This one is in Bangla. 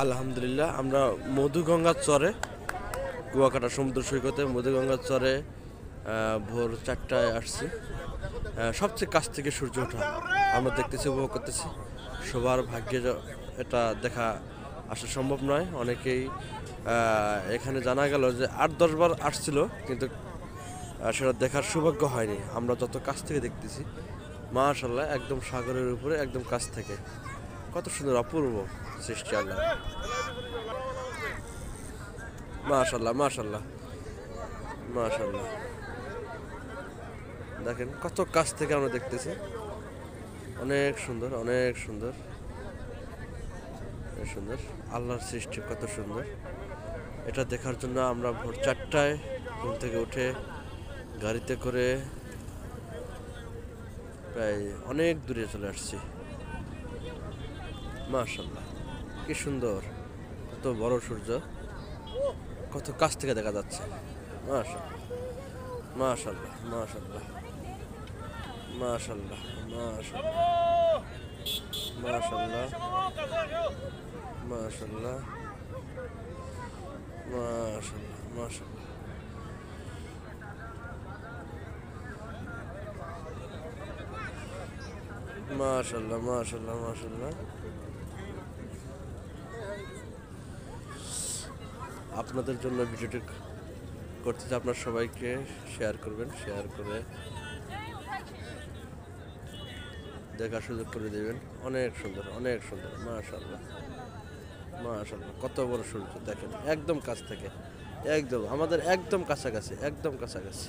আলহামদুলিল্লাহ, আমরা মধুগঙ্গার চরে, কুয়াকাটা সমুদ্র সৈকতে মধুগঙ্গার চরে ভোর 4টায় আসছি। সবচেয়ে কাছ থেকে সূর্য ওঠা আমরা দেখতেছি, উপভোগ করতেছি। সবার ভাগ্যে এটা দেখা আসা সম্ভব নয়। অনেকেই এখানে জানা গেল যে 8-10 বার আসছিল, কিন্তু সেটা দেখার সৌভাগ্য হয়নি। আমরা যত কাছ থেকে দেখতেছি, মাশাআল্লাহ, একদম সাগরের উপরে একদম কাছ থেকে কত সুন্দর অপূর্ব সৃষ্টি আল্লাহ। মাশাআল্লাহ মাশাআল্লাহ মাশাআল্লাহ, দেখেন কত কাছ থেকে আমরা দেখতেছি। অনেক সুন্দর, অনেক সুন্দর, সুন্দর আল্লাহর সৃষ্টি, কত সুন্দর। এটা দেখার জন্য আমরা ভোর 4টায় ঘুম থেকে উঠে গাড়িতে করে প্রায় অনেক দূরে চলে আসছি। মাশাআল্লাহ, কি সুন্দর, কত বড় সূর্য, কত কাছ থেকে দেখা যাচ্ছে। মাশাআল্লাহ মাশাআল্লাহ মাশাআল্লাহ মাশাআল্লাহ মাশাআল্লাহ মাশাআল্লাহ মাশাআল্লাহ মাশাআল্লাহ। মাশাআল্লাহ মাশাআল্লাহ মাশাআল্লাহ। আপনাদের জন্য ভিডিওটি করতেছি, আপনার সবাইকে শেয়ার করবেন, শেয়ার করে দেখার সুযোগ করে দেবেন। অনেক সুন্দর, অনেক সুন্দর। মাশাআল্লাহ মাশাআল্লাহ, কত বড় সূর্য দেখেন, একদম কাছ থেকে, একদম আমাদের একদম কাছাকাছি, একদম কাছাকাছি।